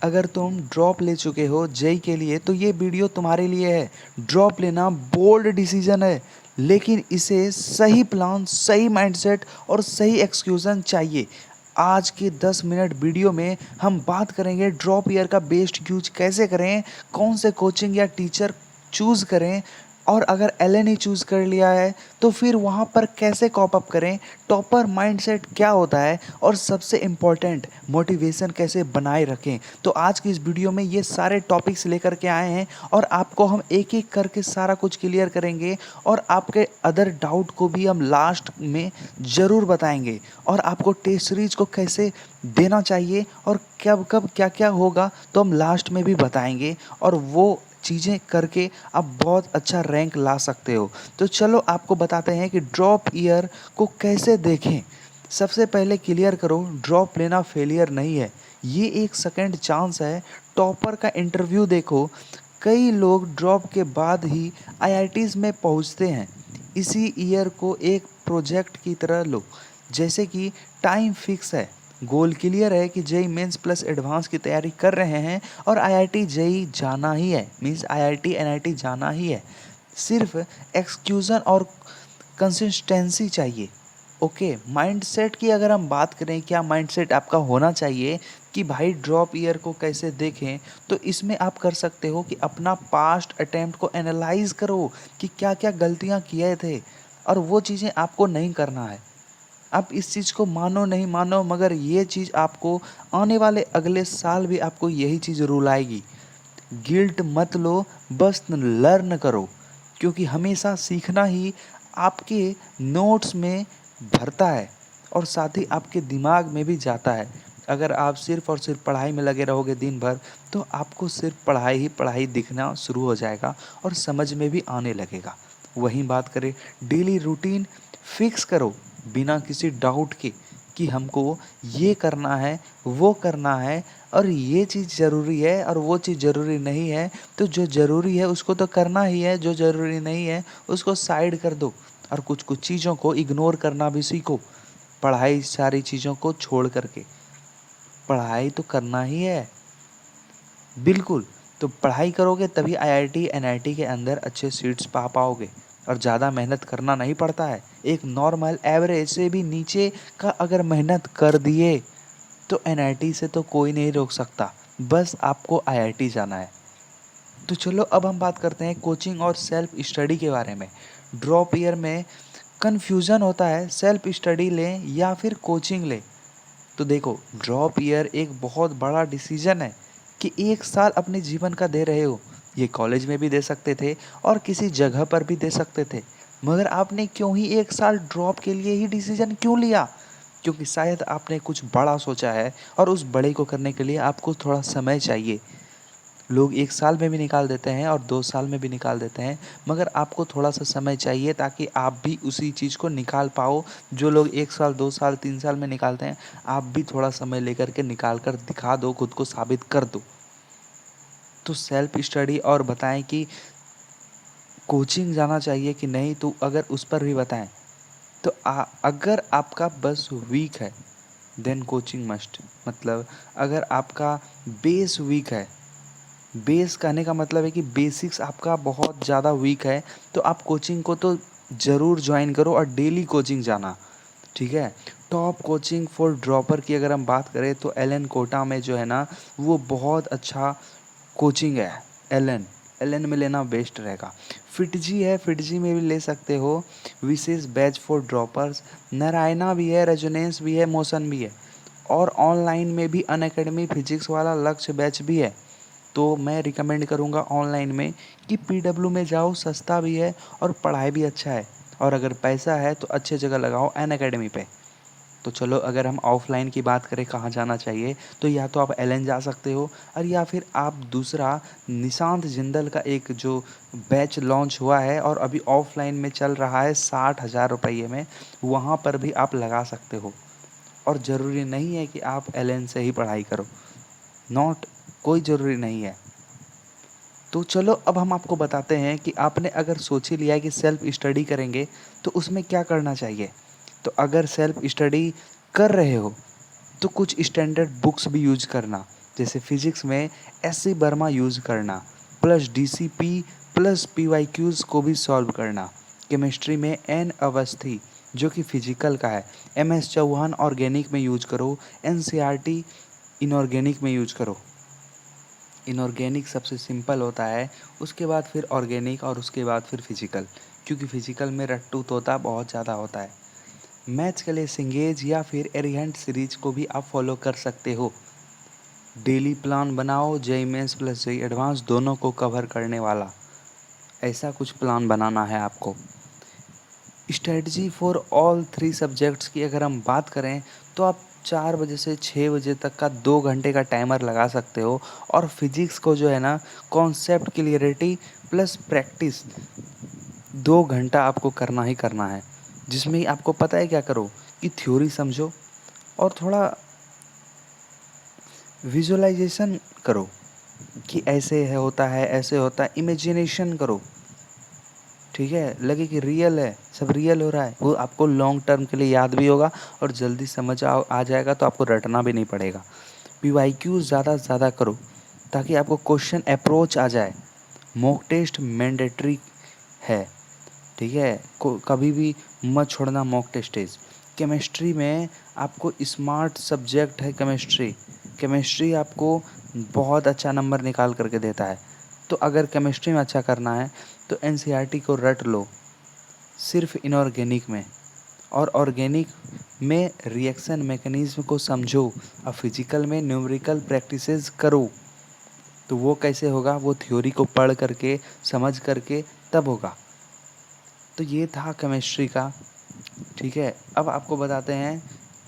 अगर तुम ड्रॉप ले चुके हो जेई के लिए तो ये वीडियो तुम्हारे लिए है। ड्रॉप लेना बोल्ड डिसीजन है, लेकिन इसे सही प्लान, सही माइंडसेट और सही एक्सक्यूजन चाहिए। आज के 10 मिनट वीडियो में हम बात करेंगे ड्रॉप ईयर का बेस्ट यूज कैसे करें, कौन से कोचिंग या टीचर चूज़ करें, और अगर एलएन ही चूज़ कर लिया है तो फिर वहाँ पर कैसे कॉप अप करें, टॉपर माइंडसेट क्या होता है, और सबसे इम्पॉर्टेंट मोटिवेशन कैसे बनाए रखें। तो आज की इस वीडियो में ये सारे टॉपिक्स लेकर के आए हैं और आपको हम एक एक करके सारा कुछ क्लियर करेंगे, और आपके अदर डाउट को भी हम लास्ट में ज़रूर बताएंगे, और आपको टेस्ट सीरीज को कैसे देना चाहिए और कब कब क्या क्या होगा तो हम लास्ट में भी बताएंगे, और वो चीज़ें करके आप बहुत अच्छा रैंक ला सकते हो। तो चलो आपको बताते हैं कि ड्रॉप ईयर को कैसे देखें। सबसे पहले क्लियर करो, ड्रॉप लेना फेलियर नहीं है, ये एक सेकंड चांस है। टॉपर का इंटरव्यू देखो, कई लोग ड्रॉप के बाद ही आईआईटीज़ में पहुंचते हैं। इसी ईयर को एक प्रोजेक्ट की तरह लो, जैसे कि टाइम फिक्स है, गोल क्लियर है कि जेई मेंस प्लस एडवांस की तैयारी कर रहे हैं और आईआईटी जेई जाना ही है, मीन्स आईआईटी एनआईटी जाना ही है। सिर्फ एक्सक्यूज़न और कंसिस्टेंसी चाहिए। ओके, माइंडसेट की अगर हम बात करें, क्या माइंडसेट आपका होना चाहिए कि भाई ड्रॉप ईयर को कैसे देखें, तो इसमें आप कर सकते हो कि अपना पास्ट अटेम्प्ट को एनालाइज करो कि क्या क्या गलतियां किए थे, और वो चीज़ें आपको नहीं करना है। आप इस चीज़ को मानो नहीं मानो, मगर ये चीज़ आपको आने वाले अगले साल भी आपको यही चीज़ रुलाएगी। गिल्ट मत लो, बस लर्न करो, क्योंकि हमेशा सीखना ही आपके नोट्स में भरता है और साथ ही आपके दिमाग में भी जाता है। अगर आप सिर्फ और सिर्फ पढ़ाई में लगे रहोगे दिन भर, तो आपको सिर्फ पढ़ाई ही पढ़ाई दिखना शुरू हो जाएगा और समझ में भी आने लगेगा। वहीं बात करें, डेली रूटीन फिक्स करो बिना किसी डाउट के कि हमको ये करना है, वो करना है, और ये चीज़ ज़रूरी है और वो चीज़ ज़रूरी नहीं है। तो जो ज़रूरी है उसको तो करना ही है, जो ज़रूरी नहीं है उसको साइड कर दो, और कुछ कुछ चीज़ों को इग्नोर करना भी सीखो। पढ़ाई सारी चीज़ों को छोड़ करके, पढ़ाई तो करना ही है, बिल्कुल। तो पढ़ाई करोगे तभी आईआईटी एनआईटी के अंदर अच्छे सीट्स पा पाओगे, और ज़्यादा मेहनत करना नहीं पड़ता है। एक नॉर्मल एवरेज से भी नीचे का अगर मेहनत कर दिए तो एनआईटी से तो कोई नहीं रोक सकता, बस आपको आईआईटी जाना है। तो चलो अब हम बात करते हैं कोचिंग और सेल्फ स्टडी के बारे में। ड्रॉप ईयर में कन्फ्यूज़न होता है, सेल्फ स्टडी लें या फिर कोचिंग लें। तो देखो, ड्रॉप ईयर एक बहुत बड़ा डिसीजन है कि एक साल अपने जीवन का दे रहे हो। ये कॉलेज में भी दे सकते थे और किसी जगह पर भी दे सकते थे, मगर आपने क्यों ही एक साल ड्रॉप के लिए ही डिसीजन क्यों लिया? क्योंकि शायद आपने कुछ बड़ा सोचा है, और उस बड़े को करने के लिए आपको थोड़ा समय चाहिए। लोग एक साल में भी निकाल देते हैं और 2 साल में भी निकाल देते हैं, मगर आपको थोड़ा सा समय चाहिए ताकि आप भी उसी चीज़ को निकाल पाओ। जो लोग 1 साल, 2 साल, 3 साल में निकालते हैं, आप भी थोड़ा समय लेकर के निकाल कर दिखा दो, खुद को साबित कर दो। तो सेल्फ स्टडी और बताएं कि कोचिंग जाना चाहिए कि नहीं, तो अगर उस पर भी बताएं। तो अगर आपका बस वीक है देन कोचिंग मस्ट, मतलब अगर आपका बेस वीक है, बेस कहने का मतलब है कि बेसिक्स आपका बहुत ज़्यादा वीक है, तो आप कोचिंग को तो ज़रूर ज्वाइन करो और डेली कोचिंग जाना, ठीक है। टॉप कोचिंग फॉर ड्रॉपर की अगर हम बात करें तो एलन कोटा में जो है ना, वो बहुत अच्छा कोचिंग है। एलन एलन में लेना बेस्ट रहेगा। फिटजी है, फिटजी में भी ले सकते हो, विशेष बैच फॉर ड्रॉपर्स। नारायणा भी है, रेजोनेंस भी है, मोशन भी है, और ऑनलाइन में भी अनअकैडमी फिजिक्स वाला लक्ष्य बैच भी है। तो मैं रिकमेंड करूँगा ऑनलाइन में कि पीडब्ल्यू में जाओ, सस्ता भी है और पढ़ाई भी अच्छा है, और अगर पैसा है तो अच्छे जगह लगाओ अनअकैडमी पे। तो चलो अगर हम ऑफलाइन की बात करें कहाँ जाना चाहिए, तो या तो आप एलन जा सकते हो, और या फिर आप दूसरा निशांत जिंदल का एक जो बैच लॉन्च हुआ है और अभी ऑफलाइन में चल रहा है 60,000 रुपये में, वहाँ पर भी आप लगा सकते हो। और ज़रूरी नहीं है कि आप एलन से ही पढ़ाई करो, नॉट, कोई ज़रूरी नहीं है। तो चलो अब हम आपको बताते हैं कि आपने अगर सोच ही लिया है कि सेल्फ स्टडी करेंगे तो उसमें क्या करना चाहिए। तो अगर सेल्फ स्टडी कर रहे हो तो कुछ स्टैंडर्ड बुक्स भी यूज करना, जैसे फिजिक्स में एससी वर्मा यूज़ करना, प्लस डीसीपी प्लस पीवाईक्यूज़ को भी सॉल्व करना। केमिस्ट्री में एन अवस्थी जो कि फिजिकल का है, एमएस चौहान ऑर्गेनिक में यूज करो, एनसीईआरटी इनऑर्गेनिक में यूज करो। इनऑर्गेनिक सबसे सिंपल होता है, उसके बाद फिर ऑर्गेनिक और उसके बाद फिर फिजिकल, क्योंकि फिजिकल में रट्टू तोता बहुत ज़्यादा होता है। मैथ्स के लिए सिंगेज या फिर एरिहंट सीरीज को भी आप फॉलो कर सकते हो। डेली प्लान बनाओ, JEE mains plus JEE advance दोनों को कवर करने वाला, ऐसा कुछ प्लान बनाना है आपको। स्ट्रेटजी फॉर ऑल 3 सब्जेक्ट्स की अगर हम बात करें तो आप 4 बजे से 6 बजे तक का 2 घंटे का टाइमर लगा सकते हो। और फिजिक्स को जो है ना, कॉन्सेप्ट क्लियरिटी प्लस प्रैक्टिस 2 घंटा आपको करना ही करना है, जिसमें आपको पता है क्या करो कि थ्योरी समझो और थोड़ा विजुअलाइजेशन करो कि ऐसे है होता है, ऐसे होता है, इमेजिनेशन करो। ठीक है, लगे कि रियल है, सब रियल हो रहा है, वो आपको लॉन्ग टर्म के लिए याद भी होगा और जल्दी समझ आ जाएगा, तो आपको रटना भी नहीं पड़ेगा। पीवाईक्यू ज़्यादा से ज़्यादा करो ताकि आपको क्वेश्चन अप्रोच आ जाए। मॉक टेस्ट मैंडेटरी है, ठीक है, को कभी भी मत छोड़ना मॉक टेस्टेज। केमिस्ट्री में आपको स्मार्ट सब्जेक्ट है केमिस्ट्री, केमिस्ट्री आपको बहुत अच्छा नंबर निकाल करके देता है। तो अगर केमिस्ट्री में अच्छा करना है तो एनसीईआरटी को रट लो सिर्फ इनऑर्गेनिक में, और ऑर्गेनिक में रिएक्शन मैकेनिज्म को समझो, और फिजिकल में न्यूमेरिकल प्रैक्टिसेस करो। तो वो कैसे होगा, वो थ्योरी को पढ़ करके समझ करके तब होगा। तो ये था केमिस्ट्री का। ठीक है, अब आपको बताते हैं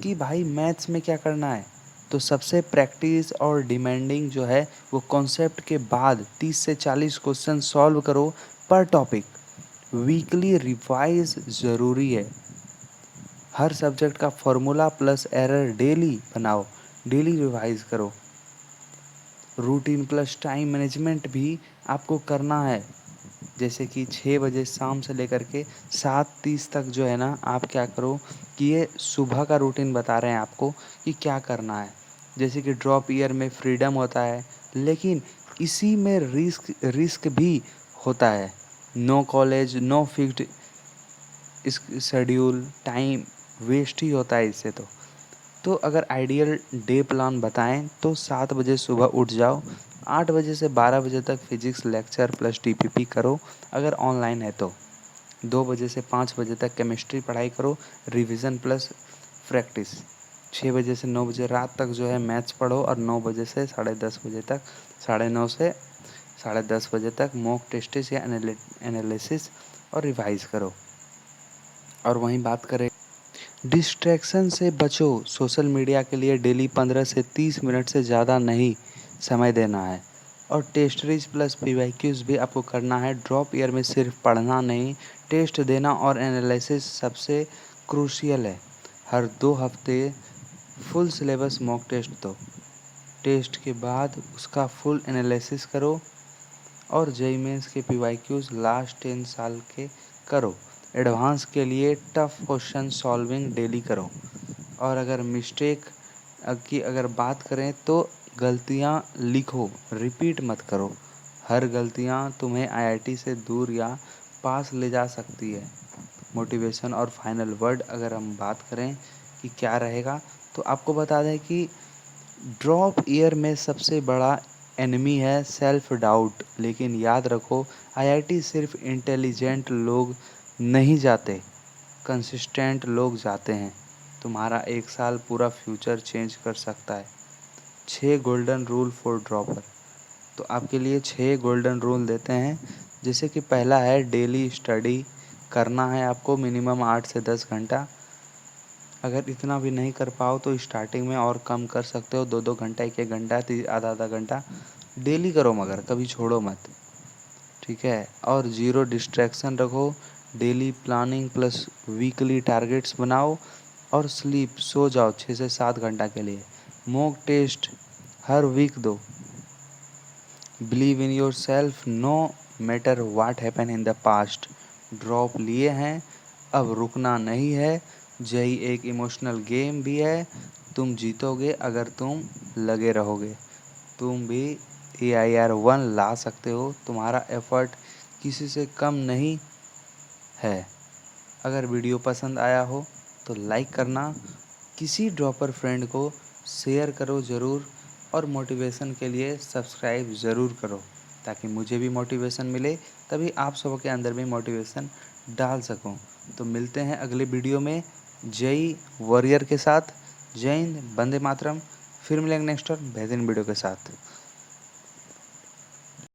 कि भाई मैथ्स में क्या करना है। तो सबसे प्रैक्टिस और डिमांडिंग जो है वो कॉन्सेप्ट के बाद 30 से 40 क्वेश्चन सॉल्व करो पर टॉपिक। वीकली रिवाइज ज़रूरी है। हर सब्जेक्ट का फॉर्मूला प्लस एरर डेली बनाओ, डेली रिवाइज करो। रूटीन प्लस टाइम मैनेजमेंट भी आपको करना है, जैसे कि 6 बजे शाम से लेकर के 7:30 तक जो है ना, आप क्या करो कि ये सुबह का रूटीन बता रहे हैं आपको कि क्या करना है। जैसे कि ड्रॉप ईयर में फ्रीडम होता है, लेकिन इसी में रिस्क रिस्क भी होता है। No college, no fixed schedule, time waste ही होता है इससे। तो अगर आइडियल डे प्लान बताएं तो 7 बजे सुबह उठ जाओ, 8 बजे से 12 बजे तक फिजिक्स लेक्चर प्लस टीपीपी करो अगर ऑनलाइन है तो। 2 बजे से 5 बजे तक केमिस्ट्री पढ़ाई करो, रिवीजन प्लस प्रैक्टिस। 6 बजे से 9 बजे रात तक जो है मैथ्स पढ़ो, और 9 बजे से 10:30 बजे तक, 9:30 से 10:30 बजे तक मॉक टेस्ट या एनालिसिस और रिवाइज करो। और वहीं बात करें डिस्ट्रैक्शन से बचो। सोशल मीडिया के लिए डेली 15 से 30 मिनट से ज़्यादा नहीं समय देना है। और टेस्टरीज प्लस पीवाईक्यूज भी आपको करना है। ड्रॉप ईयर में सिर्फ पढ़ना नहीं, टेस्ट देना और एनालिसिस सबसे क्रूशियल है। हर 2 हफ्ते फुल सिलेबस मॉक टेस्ट दो, टेस्ट के बाद उसका फुल एनालिसिस करो। और जेईई मेंस के पीवाईक्यूज लास्ट 10 साल के करो। एडवांस के लिए टफ क्वेश्चन सॉल्विंग डेली करो। और अगर मिस्टेक की अगर बात करें तो गलतियां लिखो, रिपीट मत करो। हर गलतियां तुम्हें आईआईटी से दूर या पास ले जा सकती है। मोटिवेशन और फाइनल वर्ड अगर हम बात करें कि क्या रहेगा, तो आपको बता दें कि ड्रॉप ईयर में सबसे बड़ा एनिमी है सेल्फ डाउट। लेकिन याद रखो, आईआईटी सिर्फ इंटेलिजेंट लोग नहीं जाते, कंसिस्टेंट लोग जाते हैं। तुम्हारा 1 साल पूरा फ्यूचर चेंज कर सकता है। 6 गोल्डन रूल फॉर ड्रॉपर। तो आपके लिए 6 गोल्डन रूल देते हैं। जैसे कि पहला है डेली स्टडी करना है आपको मिनिमम 8 से 10 घंटा। अगर इतना भी नहीं कर पाओ तो स्टार्टिंग में और कम कर सकते हो, 2-2 घंटा, 1-1 घंटा, आधा आधा घंटा डेली करो, मगर कभी छोड़ो मत। ठीक है, और ज़ीरो डिस्ट्रैक्शन रखो। Daily planning plus weekly targets बनाओ। और स्लीप, सो जाओ 6 से 7 घंटा के लिए। मॉक टेस्ट हर वीक दो। Believe in yourself no matter what happen in the past. Drop लिए हैं, अब रुकना नहीं है। जेई एक इमोशनल गेम भी है, तुम जीतोगे अगर तुम लगे रहोगे। तुम भी AIR 1 ला सकते हो। तुम्हारा एफर्ट किसी से कम नहीं है। अगर वीडियो पसंद आया हो तो लाइक करना, किसी ड्रॉपर फ्रेंड को शेयर करो ज़रूर, और मोटिवेशन के लिए सब्सक्राइब ज़रूर करो ताकि मुझे भी मोटिवेशन मिले, तभी आप सबके अंदर भी मोटिवेशन डाल सकूं। तो मिलते हैं अगले वीडियो में जय वॉरियर के साथ। जय हिंद, वंदे मातरम। फिर मिलेंगे नेक्स्ट और बेहतरीन वीडियो के साथ।